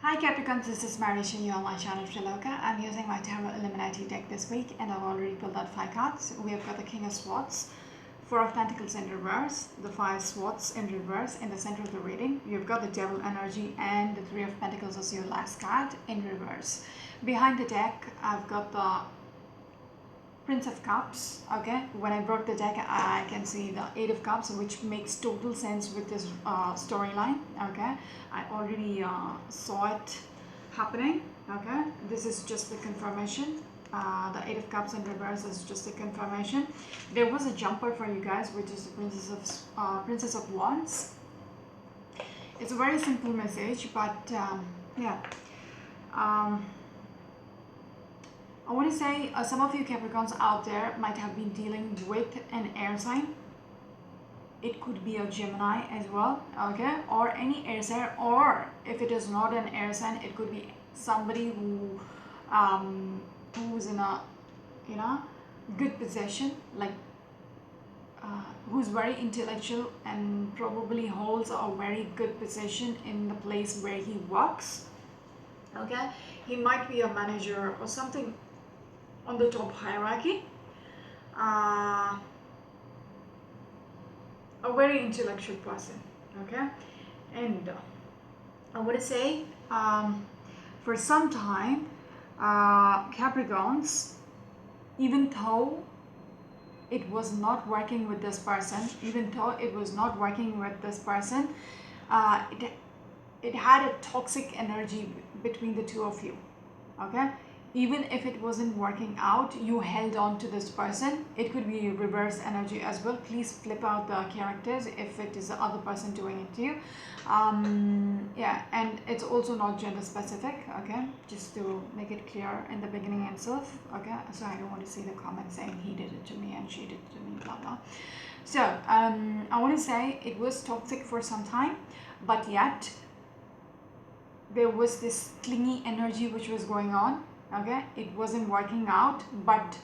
Hi Capricorn, this is Marisha, you on my channel Triloka. I'm using my Tarot Illuminati deck this week and I've already pulled out 5 cards. We have got the King of Swords, 4 of Pentacles in reverse, the 5 Swords in reverse in the center of the reading. You've got the Devil energy and the 3 of Pentacles as your last card in reverse. Behind the deck, I've got the Prince of Cups. Okay, when I broke the deck I can see the 8 of Cups, which makes total sense with this storyline. Okay, I already saw it happening. Okay, this is just the confirmation. The 8 of Cups in reverse is just a confirmation. There was a jumper for you guys, which is the Princess of Wands. It's a very simple message, but yeah. I want to say some of you Capricorns out there might have been dealing with an air sign. It could be a Gemini as well, okay, or any air sign, or if it is not an air sign, it could be somebody who's in a good position, like who's very intellectual and probably holds a very good position in the place where he works. Okay, he might be a manager or something on the top hierarchy, a very intellectual person. Okay, and I want to say for some time Capricorns, even though it was not working with this person, it had a toxic energy between the two of you. Okay, even if it wasn't working out, you held on to this person. It could be reverse energy as well. Please flip out the characters if it is the other person doing it to you. Yeah, and it's also not gender specific. Okay, just to make it clear in the beginning itself. Okay, so I don't want to see the comments saying he did it to me and she did it to me, blah blah. So I want to say it was toxic for some time, but yet there was this clingy energy which was going on. Okay, it wasn't working out, but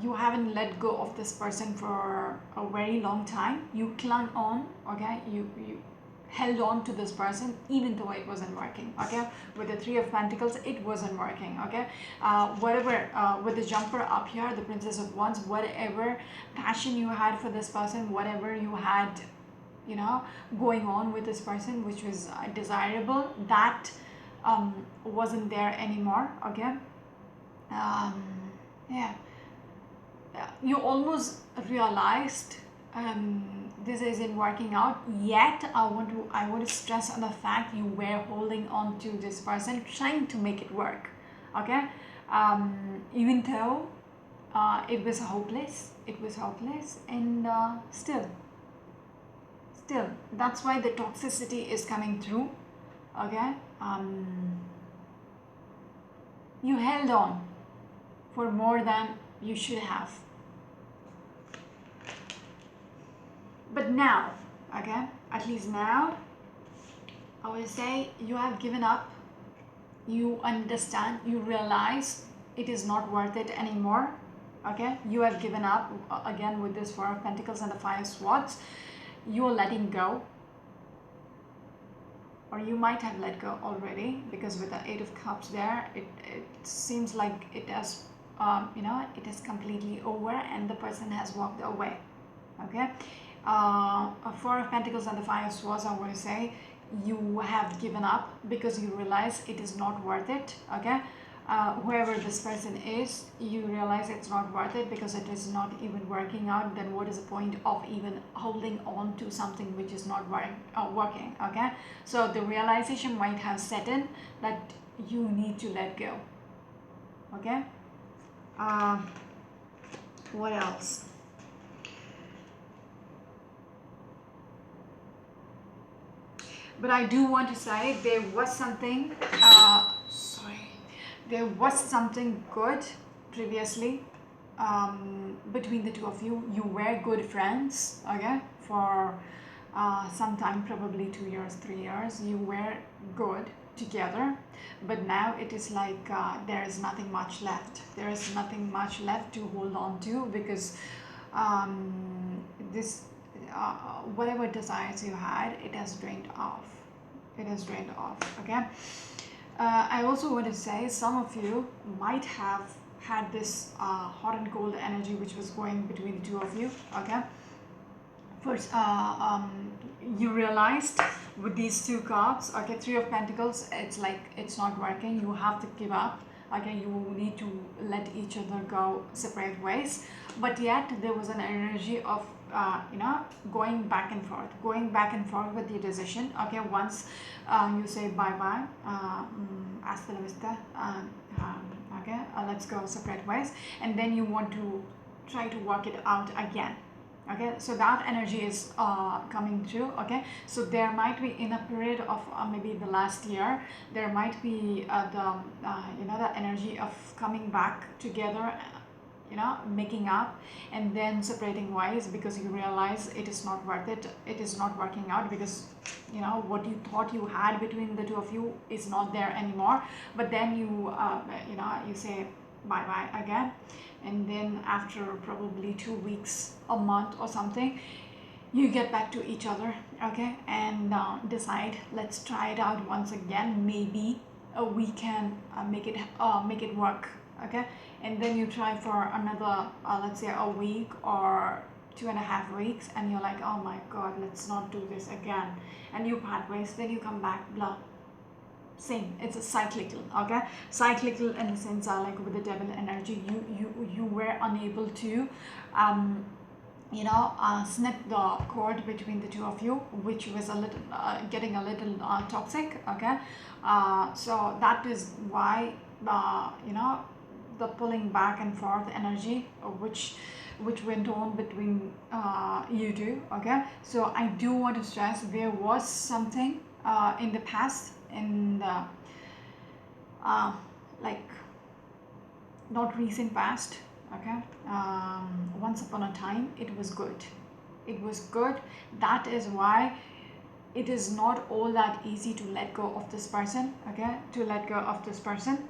you haven't let go of this person for a very long time. You clung on. Okay, you held on to this person even though it wasn't working. Okay, with the 3 of Pentacles, it wasn't working. Okay, whatever with the jumper up here, the Princess of Wands, whatever passion you had for this person, whatever you had going on with this person which was desirable, that wasn't there anymore. Okay, yeah, you almost realized this isn't working out, yet I want to stress on the fact you were holding on to this person, trying to make it work. Okay, even though it was hopeless, and still that's why the toxicity is coming through. Okay, you held on for more than you should have, but now, okay, at least now I will say you have given up. You understand, you realize it is not worth it anymore. Okay, you have given up. Again, with this 4 of Pentacles and the 5 of Swords, you're letting go, or you might have let go already, because with the 8 of Cups there, it seems like it has it is completely over and the person has walked away. Okay, 4 of Pentacles and the 5 of Swords, I want to say you have given up because you realize it is not worth it. Okay, whoever this person is, you realize it's not worth it because it is not even working out. Then what is the point of even holding on to something which is not working? Okay, so the realization might have set in that you need to let go. Okay, what else? But I do want to say there was something there was something good previously between the two of you. You were good friends, okay, for some time, probably 2 years, 3 years. You were good together, but now it is like there is nothing much left. There is nothing much left to hold on to, because this whatever desires you had, it has drained off. it is drained off. Okay. I also want to say some of you might have had this hot and cold energy which was going between the two of you. Okay. First, you realized with these two cards, okay, Three of Pentacles, it's like it's not working. You have to give up. Okay, you need to let each other go separate ways. But yet there was an energy of going back and forth with your decision. Okay, once you say bye bye, hasta la vista, okay, let's go separate ways, and then you want to try to work it out again. Okay, so that energy is coming through. Okay, so there might be in a period of maybe the last year, there might be the energy of coming back together, making up and then separating ways because you realize it is not worth it. It is not working out because what you thought you had between the two of you is not there anymore. But then you say bye bye again, and then after probably 2 weeks, a month or something, you get back to each other. Okay, and decide, let's try it out once again. Maybe we can make it work. Okay, and then you try for another let's say a week or 2.5 weeks, and you're like, oh my god, let's not do this again, and you part ways. Then you come back, blah, same. It's a cyclical. Okay, cyclical in the sense like with the devil energy, you were unable to snip the cord between the two of you, which was a little getting a little toxic. Okay, so that is why the pulling back and forth energy which went on between you two. Okay, so I do want to stress there was something in the past, in the like not recent past. Okay, once upon a time it was good. That is why it is not all that easy to let go of this person. Okay, to let go of this person,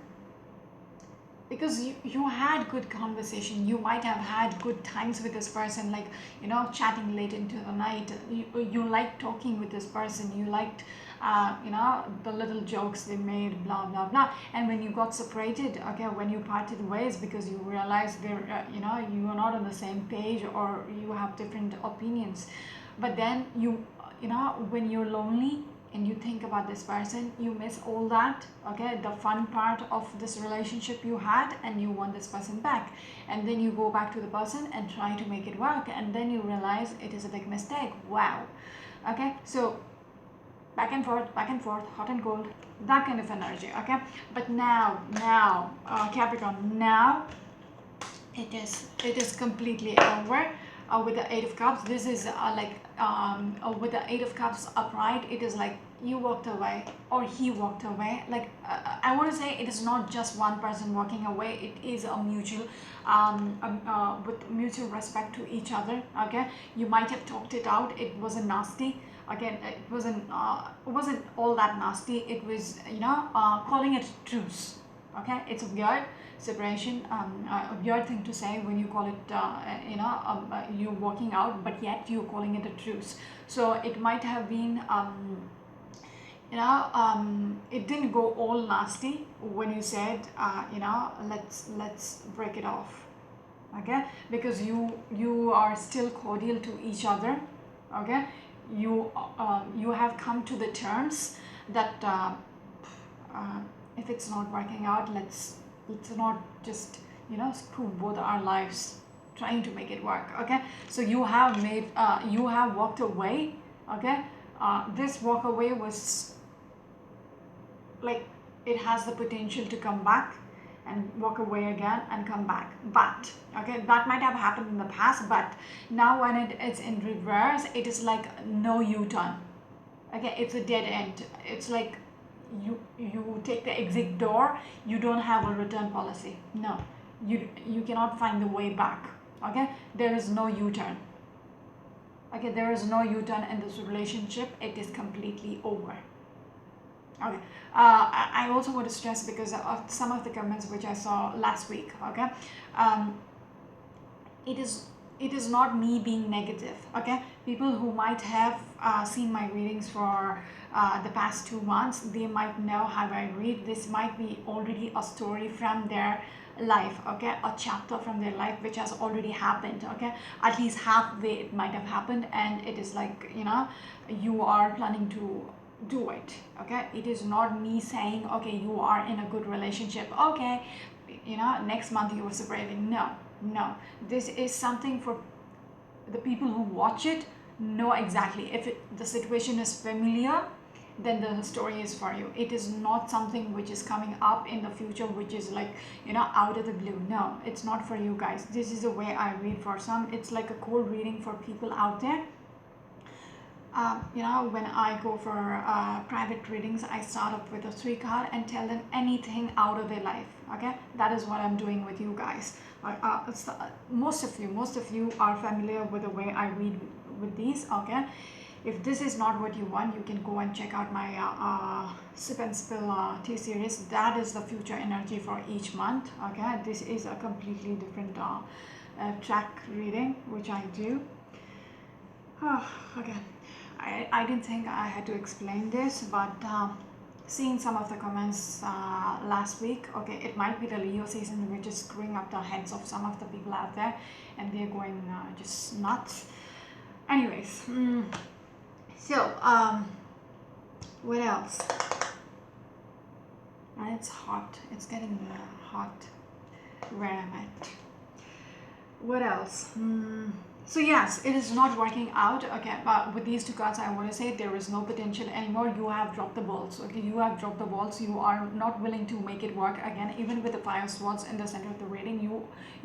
because you had good conversation. You might have had good times with this person, like chatting late into the night. You liked talking with this person. You liked the little jokes they made, blah blah blah. And when you got separated, okay, when you parted ways because you realized they're you are not on the same page, or you have different opinions. But then when you're lonely and you think about this person, you miss all that. Okay, the fun part of this relationship you had, and you want this person back, and then you go back to the person and try to make it work, and then you realize it is a big mistake. Wow. Okay, so back and forth, hot and cold, that kind of energy. Okay, but now Capricorn, now it is completely over. With the Eight of Cups, this is with the Eight of Cups upright, it is like you walked away or he walked away. Like I want to say it is not just one person walking away. It is a mutual with mutual respect to each other. Okay, you might have talked it out. It wasn't nasty. Again, it wasn't all that nasty. It was calling it truce. Okay, it's a weird separation, a weird thing to say when you call it you walking out, but yet you're calling it a truce. So it might have been it didn't go all nasty when you said let's break it off. Okay, because you are still cordial to each other. Okay, you have come to the terms that if it's not working out, let's not just screw both our lives trying to make it work. Okay, so you have walked away. Okay, this walk away was like it has the potential to come back and walk away again and come back. But okay, that might have happened in the past, but now when it's in reverse, it is like no U-turn. Okay, it's a dead end. It's like you take the exit door, you don't have a return policy. No, you cannot find the way back. Okay, there is no U-turn. Okay, there is no U-turn in this relationship. It is completely over. Okay, I also want to stress because of some of the comments which I saw last week. Okay, it is it is not me being negative. Okay, people who might have seen my readings for the past 2 months, they might know how I read. This might be already a story from their life, okay, a chapter from their life which has already happened. Okay, at least halfway it might have happened, and it is like, you are planning to do it. Okay, it is not me saying, okay, you are in a good relationship, okay, next month you are separating. No, no, this is something for the people who watch it. Know exactly if the situation is familiar, then the story is for you. It is not something which is coming up in the future, which is like, out of the blue. No, it's not for you guys. This is the way I read for some. It's like a cold reading for people out there. When I go for private readings, I start up with a 3 card and tell them anything out of their life. Okay, that is what I'm doing with you guys. Most of you are familiar with the way I read with these. Okay, if this is not what you want, you can go and check out my Sip and Spill tea series. That is the future energy for each month. Okay, this is a completely different track reading which I do. Okay, I didn't think I had to explain this, but seeing some of the comments last week, okay, it might be the Leo season which is screwing up the heads of some of the people out there, and they're going just nuts. Anyways, so what else? It's hot. It's getting hot where I'm at. What else? So yes, it is not working out. Okay, but with these 2 cards, I want to say there is no potential anymore. You have dropped the balls. Okay, you have dropped the balls. You are not willing to make it work again. Even with the 5 swords in the center of the reading,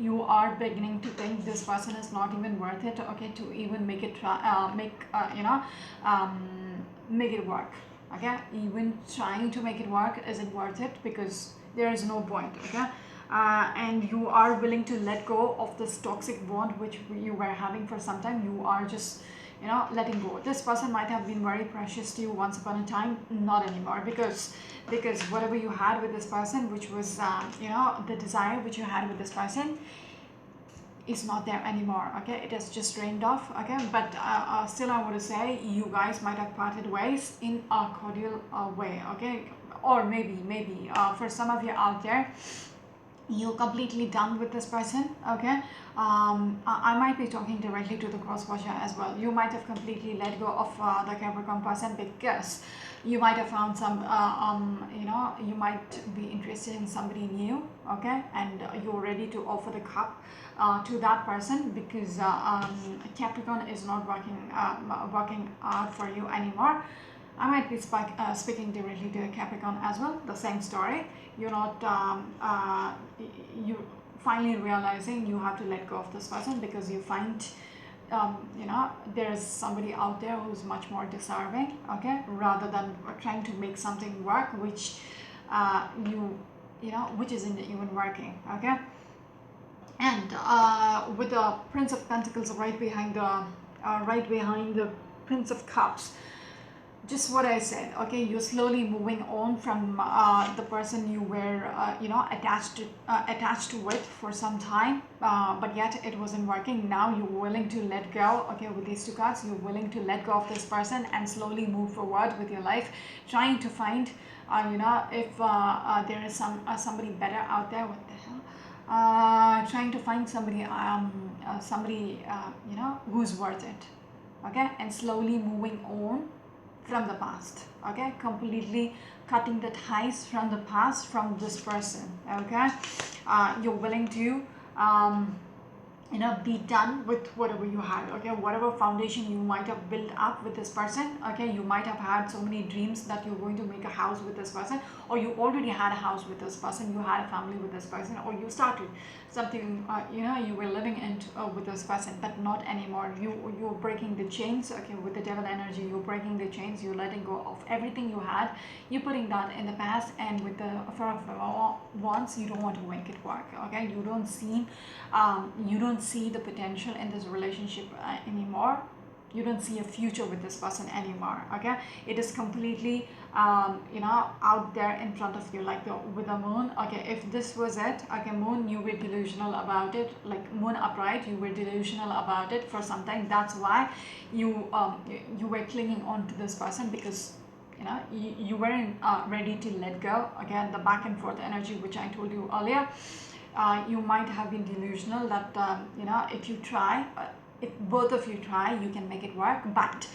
you are beginning to think this person is not even worth it. Okay, to even make it make it work. Okay, even trying to make it work isn't worth it, because there is no point. Okay. And you are willing to let go of this toxic bond which you were having for some time. You are just, letting go. This person might have been very precious to you once upon a time, not anymore, because whatever you had with this person, which was the desire which you had with this person, is not there anymore. Okay, it has just drained off. Okay, but still I want to say you guys might have parted ways in a cordial way. Okay, or maybe for some of you out there, you're completely done with this person. Okay, I might be talking directly to the cross watcher as well. You might have completely let go of the Capricorn person, because you might have found some you might be interested in somebody new. Okay, and you're ready to offer the cup to that person, because Capricorn is not working out for you anymore. I might be speaking directly to Capricorn as well. The same story. You're not you finally realizing you have to let go of this person, because you find there's somebody out there who's much more deserving. Okay, rather than trying to make something work which which isn't even working. Okay, and with the Prince of Pentacles right behind the Prince of Cups, just what I said. Okay, you're slowly moving on from the person you were attached to with for some time, but yet it wasn't working. Now you're willing to let go. Okay, with these 2 cards, you're willing to let go of this person and slowly move forward with your life, trying to find if there is somebody better out there. What the hell? Trying to find somebody who's worth it. Okay, and slowly moving on from the past. Okay, completely cutting the ties from the past from this person. Okay, you're willing to be done with whatever you had. Okay, whatever foundation you might have built up with this person. Okay, you might have had so many dreams that you're going to make a house with this person, or you already had a house with this person, you had a family with this person, or you started something you were living in with this person, but not anymore. You're breaking the chains. Okay, with the devil energy, you're breaking the chains. You're letting go of everything you had. You're putting that in the past, and with the Four of Wands, you don't want to make it work. Okay, you don't see the potential in this relationship anymore. You don't see a future with this person anymore. Okay, it is completely you know, out there in front of you, like with the moon. Okay, if this was it, okay, moon, you were delusional about it, like moon upright, you were delusional about it for some time. That's why you were clinging on to this person, because you know you weren't ready to let go. Again, the back and forth energy which I told you earlier. You might have been delusional that you know, if you try, if both of you try, you can make it work. But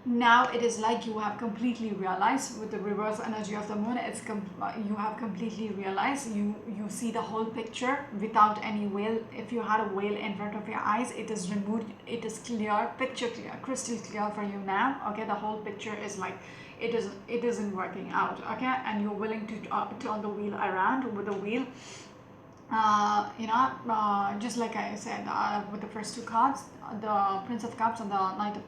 now it is like you have completely realized, with the reverse energy of the moon, you have completely realized, you see the whole picture without any veil. If you had a veil in front of your eyes, it is removed, it is clear, picture clear, crystal clear for you now. Okay, the whole picture is like, it isn't working out. Okay, and you're willing to turn the wheel around. With the wheel, you know, just like I said, with the first two cards, the Prince of Cups and the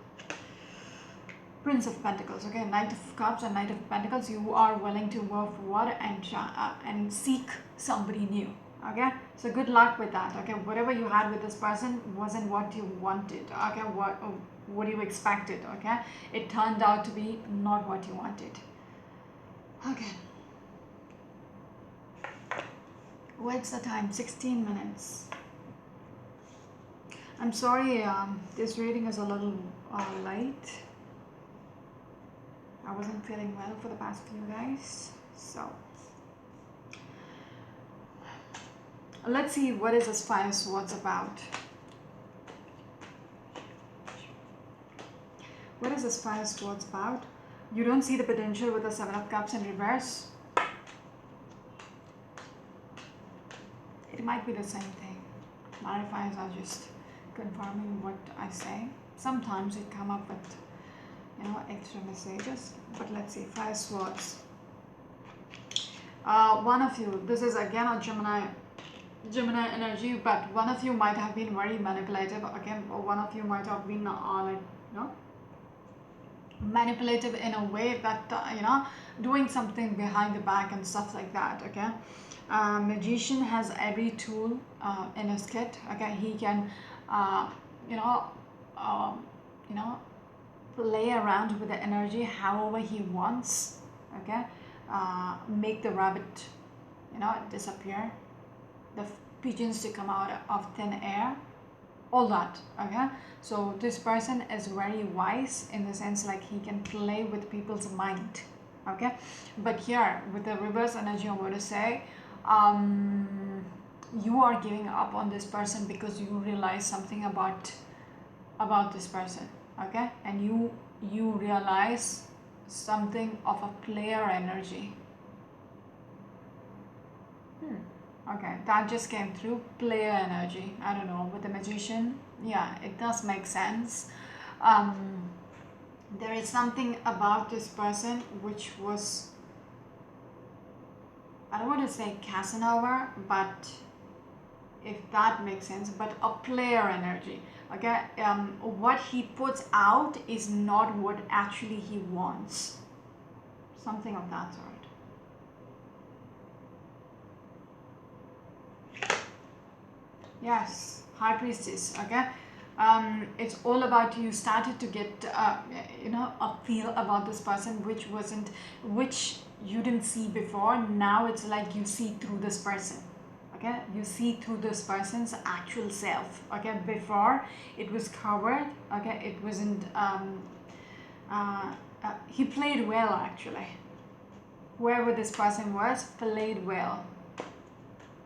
Prince of Pentacles. Okay, Knight of Cups and Knight of Pentacles. You are willing to move forward and seek somebody new. Okay, so good luck with that. Okay, whatever you had with this person wasn't what you wanted. Okay, what you expected. Okay, it turned out to be not what you wanted. Okay. What's the time? 16 minutes. I'm sorry, this reading is a little late. I wasn't feeling well for the past few days. So, let's see what is this Five of Swords about. What is this Five of Swords about? You don't see the potential with the Seven of Cups in reverse. It might be the same thing. Clarifiers are just confirming what I say. Sometimes it come up with, you know, extra messages. But let's see, Five Swords. One of you, this is again a Gemini energy, but one of you might have been very manipulative. Again, or one of you might have been like, you know, manipulative in a way that you know, doing something behind the back and stuff like that. Okay, magician has every tool in his kit. Okay, he can you know, you know, play around with the energy however he wants. Okay, make the rabbit, you know, disappear, the pigeons to come out of thin air, all that. Okay, so this person is very wise in the sense like he can play with people's mind. Okay, but here with the reverse energy, I'm going to say you are giving up on this person because you realize something about this person. Okay, and you realize something of a player energy. Okay, that just came through, player energy. I don't know, with the magician, yeah, it does make sense. There is something about this person which was, I don't want to say Casanova, but if that makes sense, but a player energy. Okay, what he puts out is not what actually he wants. Something of that sort. Yes, High Priestess. Okay, it's all about you started to get you know, a feel about this person which you didn't see before. Now it's like you see through this person. Okay, you see through this person's actual self. Okay, before it was covered. Okay, it wasn't he played well actually. Whoever this person was played well,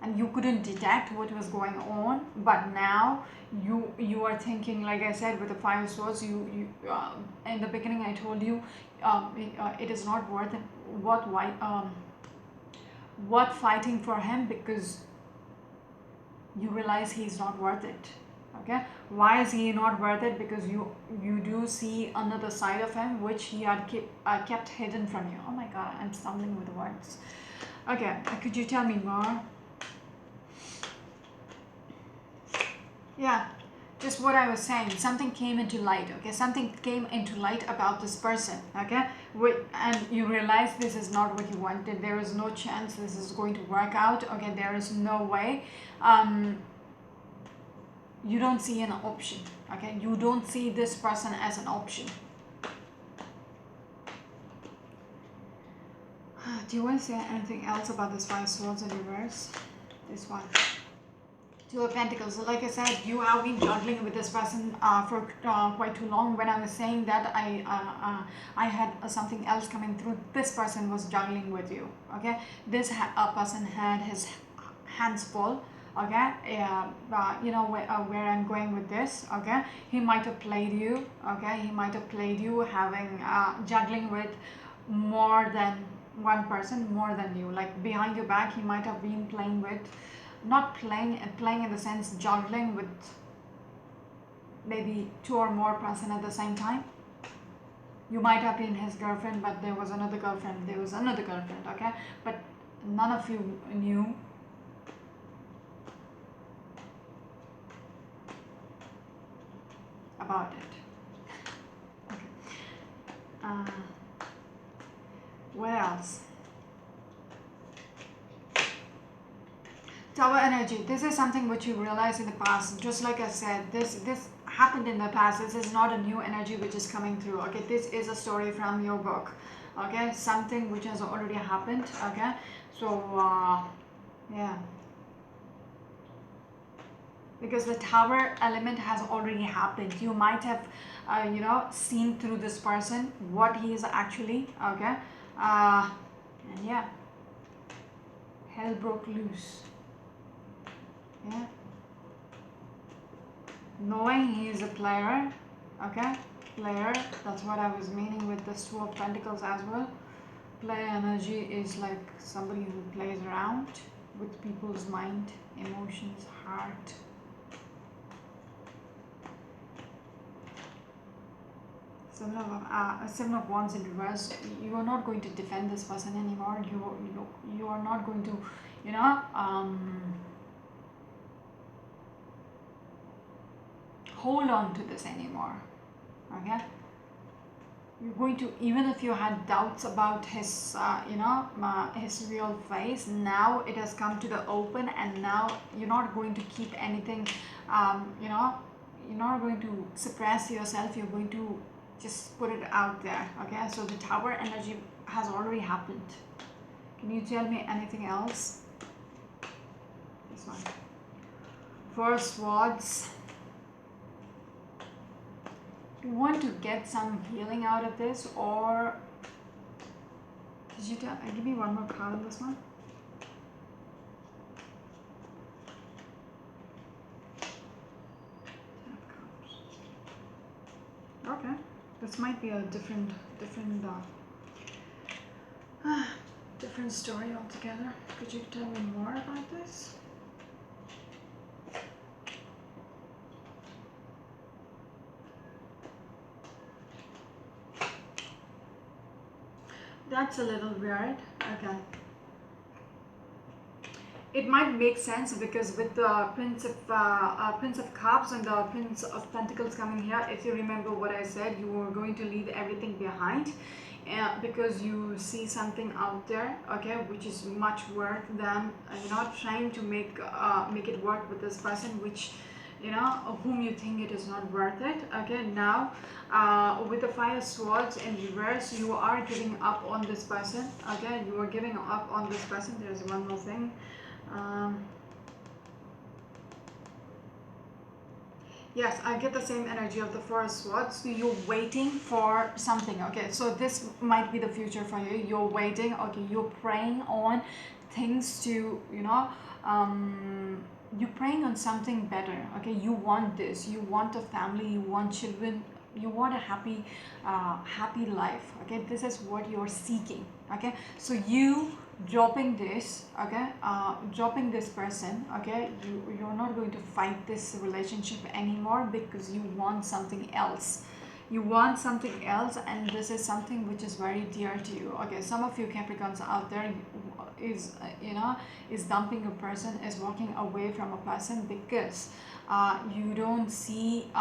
and you couldn't detect what was going on. But now you are thinking, like I said, with the Five of Swords, you in the beginning I told you it is not worth it, worth fighting for him, because you realize he's not worth it. Okay, why is he not worth it? Because you do see another side of him which he had kept hidden from you. Oh my god, I'm stumbling with words. Okay, could you tell me more? Yeah, just what I was saying, something came into light. Okay, something came into light about this person. Okay, and you realize this is not what you wanted. There is no chance this is going to work out. Okay, there is no way. You don't see an option. Okay, you don't see this person as an option. Do you want to say anything else about this Five Swords in reverse? This one. Two of Pentacles. So like I said, you have been juggling with this person for quite too long. When I was saying that, I had something else coming through. This person was juggling with you. Okay, this person had his hands full. Okay, you know where I'm going with this. Okay, he might have played you. Okay, he might have played you, having juggling with more than one person, more than you. Like behind your back, he might have been playing with, not playing in the sense juggling with maybe two or more person at the same time. You might have been his girlfriend, but there was another girlfriend, okay, but none of you knew. About it. Okay. What else? Tower energy. This is something which you realize in the past. Just like I said, this happened in the past. This is not a new energy which is coming through. Okay, this is a story from your book. Okay, something which has already happened. Okay, so yeah, because the Tower element has already happened. You might have you know, seen through this person what he is actually. Okay, and yeah, hell broke loose. Yeah, knowing he is a player. Okay, player, that's what I was meaning with the Two of Pentacles as well. Player energy is like somebody who plays around with people's mind, emotions, heart. Seven of Wands in reverse. You are not going to defend this person anymore. You are not going to, you know, hold on to this anymore. Okay, you're going to, even if you had doubts about his you know, his real face, now it has come to the open, and now you're not going to keep anything, you know, you're not going to suppress yourself. You're going to just put it out there. Okay, so the Tower energy has already happened. Can you tell me anything else? This one. Four of Swords. You want to get some healing out of this, or did you give me one more card on this one? Okay, this might be a different different story altogether. Could you tell me more about this? That's a little weird. Okay. It might make sense because with the Prince of Cups and the Prince of Pentacles coming here, if you remember what I said, you were going to leave everything behind, because you see something out there, okay, which is much worth than you know, trying to make it work with this person, which, you know, whom you think it is not worth it. Okay, now with the Five Swords in reverse, you are giving up on this person. Okay, you are giving up on this person. There's one more thing. Yes, I get the same energy of the Four of Swords. So you're waiting for something. Okay, so this might be the future for you. You're waiting. Okay, you're praying on things to, you know, you're praying on something better. Okay, you want this. You want a family. You want children. You want a happy happy life. Okay, this is what you're seeking. Okay, so you dropping this, okay, dropping this person, okay, you're not going to fight this relationship anymore because you want something else. You want something else, and this is something which is very dear to you. Okay, some of you Capricorns out there is you know, is dumping a person, is walking away from a person because you don't see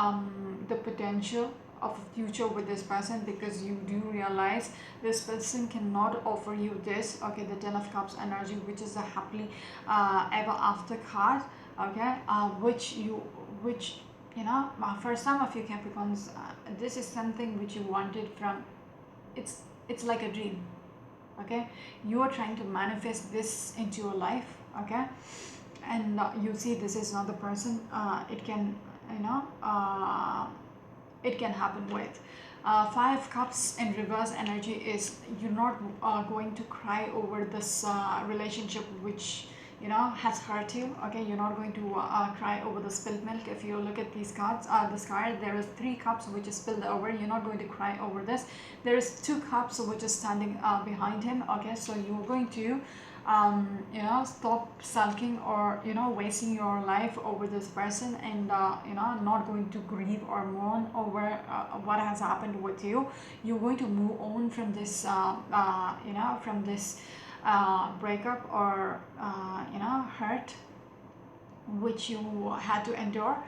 the potential of a future with this person, because you do realize this person cannot offer you this. Okay, the Ten of Cups energy, which is a happily ever after card. Okay, which you know, for some of you Capricorns, this is something which you wanted from, it's like a dream. okay? You are trying to manifest this into your life, okay? And you see this is not the person it can, you know, it can happen with. Five cups in reverse energy is you're not going to cry over this relationship which, you know, has hurt you, okay? You're not going to cry over the spilled milk. If you look at these cards, this card, there is 3 cups which is spilled over. You're not going to cry over this. There is 2 cups which is standing behind him, okay? So you're going to you know, stop sulking or, you know, wasting your life over this person, and you know, not going to grieve or mourn over what has happened with you. You're going to move on from this you know, from this breakup or you know, hurt which you had to endure,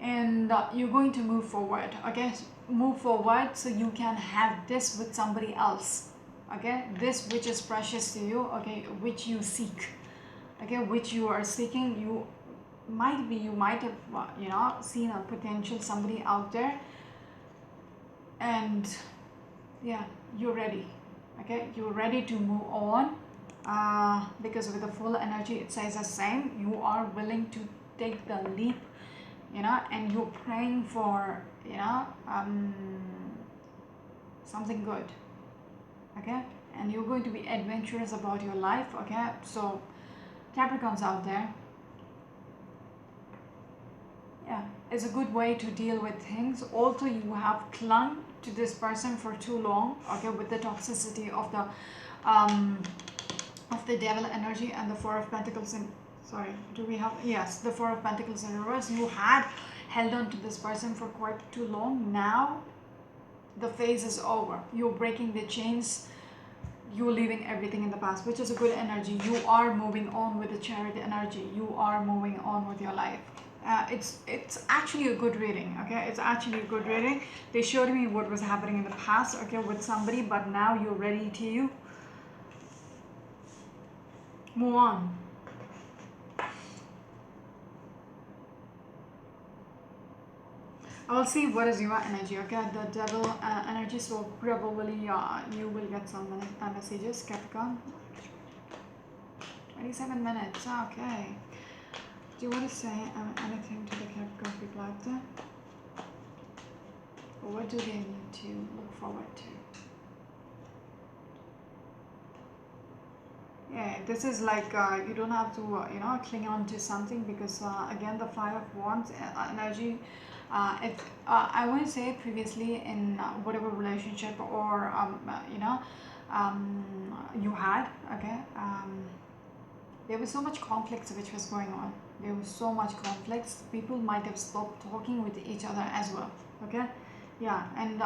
and you're going to move forward, okay? Move forward so you can have this with somebody else, okay? This which is precious to you, okay, which you seek, okay, which you are seeking. You might have you know, seen a potential somebody out there, and yeah, you're ready, okay? You're ready to move on, because with the full energy it says the same. You are willing to take the leap, you know, and you're praying for, you know, something good, okay? And you're going to be adventurous about your life, okay? So Capricorns out there, yeah, it's a good way to deal with things. Also, you have clung to this person for too long, okay, with the toxicity of the devil energy and the 4 of Pentacles in, sorry, do we have, yes, the 4 of Pentacles in reverse. You had held on to this person for quite too long. Now the phase is over. You're breaking the chains. You're leaving everything in the past, which is a good energy. You are moving on with the Chariot energy. You are moving on with your life. It's actually a good reading, okay? It's actually a good reading. They showed me what was happening in the past, okay, with somebody, but now you're ready to move on. I'll see what is your energy, okay? The devil energy, so probably you will get some messages, Capricorn. 27 minutes, okay. Do you want to say anything to the Capricorn people out there? Or what do they need to look forward to? Yeah, this is like you don't have to, you know, cling on to something, because again, the 5 of Wands energy, I wouldn't say previously in whatever relationship or you know, you had, okay, there was so much conflicts which was going on. There was so much conflicts. People might have stopped talking with each other as well, okay? Yeah, and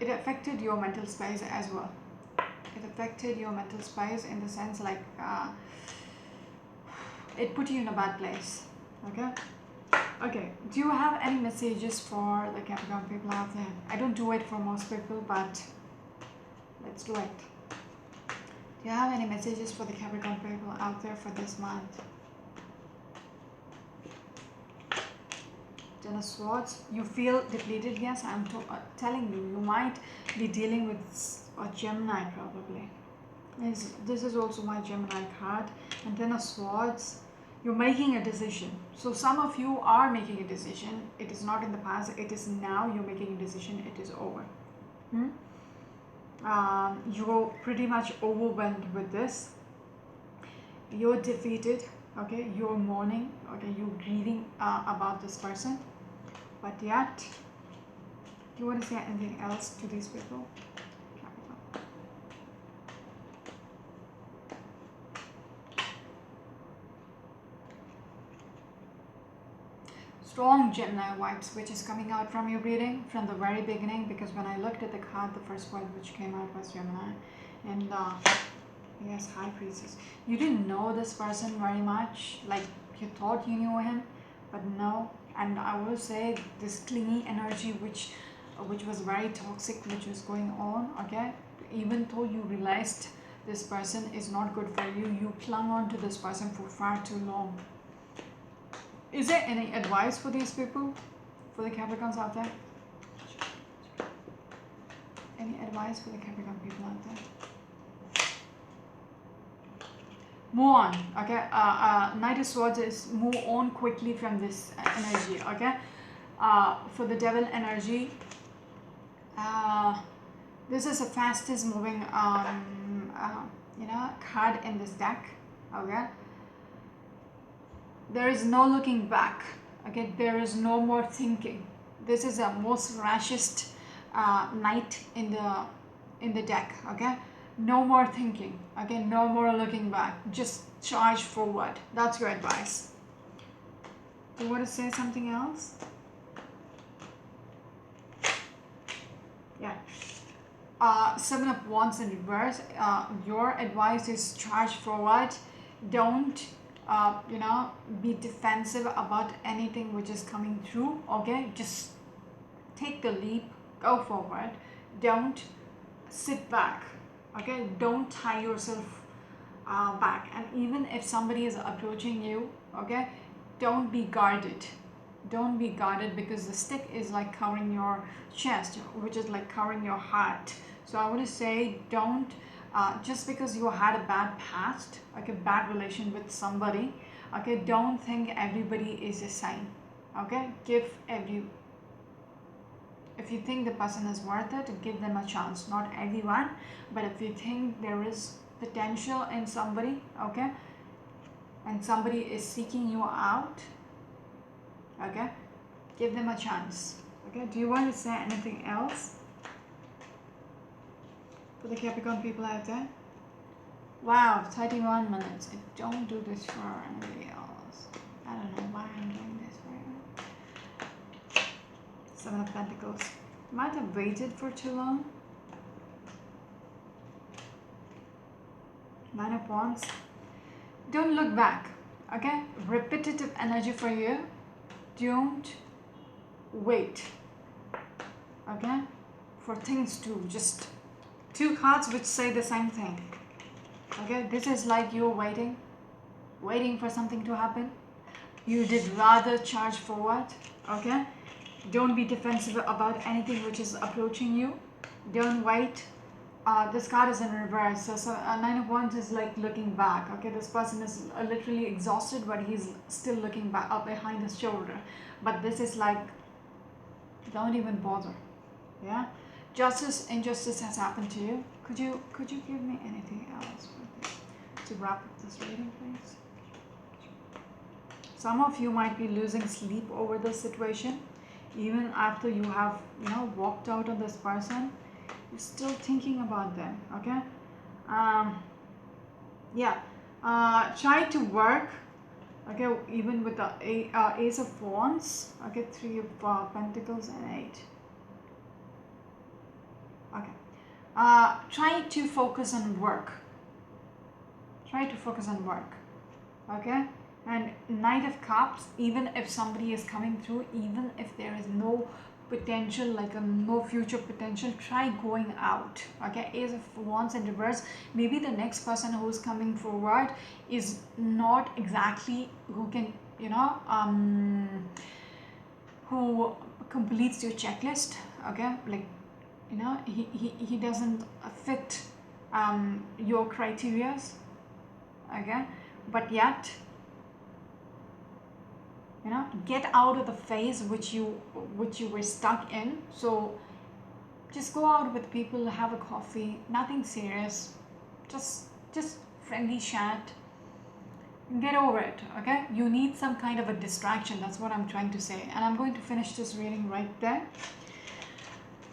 it affected your mental space as well. It affected your mental space in the sense like it put you in a bad place, okay? Okay, do you have any messages for the Capricorn people out there? I don't do it for most people, but let's do it. Do you have any messages for the Capricorn people out there for this month? Ten of Swords. You feel depleted? Yes, I'm telling you, you might be dealing with a Gemini probably. This is also my Gemini card. And Ten of Swords. You're making a decision. So some of you are making a decision. It is not in the past. It is now. You're making a decision. It is over. You're pretty much overwhelmed with this. You're defeated. Okay. You're mourning. Okay. You're grieving about this person. But yet, do you want to say anything else to these people? Strong Gemini vibes which is coming out from your reading from the very beginning, because when I looked at the card, the first word which came out was Gemini. And yes, High Priestess. You didn't know this person very much, like you thought you knew him, but no. And I will say this clingy energy which was very toxic, which was going on, okay? Even though you realized this person is not good for you, you clung on to this person for far too long. Is there any advice for these people, for the Capricorns out there? Any advice for the Capricorn people out there? move on. Okay, Knight of Swords is move on quickly from this energy. Okay, for the Devil energy, this is the fastest moving card in this deck. Okay, there is no looking back. Okay, there is no more thinking. This is the most rashest knight in the deck. Okay, no more thinking. Okay, no more looking back, just charge forward. That's your advice. You want to say something else? Yeah. Seven of Wands in reverse. Your advice is charge forward. Don't be defensive about anything which is coming through. Okay, just take the leap, go forward. Don't sit back. Okay, don't tie yourself back. And even if somebody is approaching you, okay, don't be guarded. Don't be guarded, because the stick is like covering your chest, which is like covering your heart. So I want to say, don't just because you had a bad past, like a bad relation with somebody, okay, don't think everybody is the same. Okay, if you think the person is worth it, give them a chance. Not everyone, but if you think there is potential in somebody, okay, and somebody is seeking you out, okay, give them a chance. Okay, do you want to say anything else for the Capricorn people out there? Wow, 31 minutes. I don't do this for anybody else. I don't know why I'm doing this for you. Seven of Pentacles. Might have waited for too long. Nine of Wands. Don't look back. Okay, repetitive energy for you. Don't wait. Okay, for things to just two cards which say the same thing. Okay, this is like you're waiting for something to happen. You did rather charge forward. Okay, don't be defensive about anything which is approaching you. Don't wait. This card is in reverse, so Nine of Wands is like looking back. Okay, this person is literally exhausted, but he's still looking back up behind his shoulder. But this is like, don't even bother. Yeah, injustice has happened to you. Could you give me anything else for this, to wrap up this reading, please? Some of you might be losing sleep over this situation, even after you have walked out on this person. You're still thinking about them. Okay, yeah, try to work. Okay, even with the Ace of Wands. Okay, Three of Pentacles and 8. Okay, try to focus on work. Try to focus on work. Okay, and Knight of Cups. Even if somebody is coming through, even if there is no potential, like no future potential, try going out. Okay, Ace of Wands in reverse. Maybe the next person who's coming forward is not exactly who can who completes your checklist. Okay, like he doesn't fit your criterias. Okay, but yet get out of the phase which you were stuck in. So just go out with people, have a coffee, nothing serious, just friendly chat, get over it. Okay, you need some kind of a distraction. That's what I'm trying to say, and I'm going to finish this reading right there.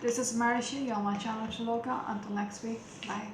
This is Marishi. You're on my channel Chaloka. Until next week, bye.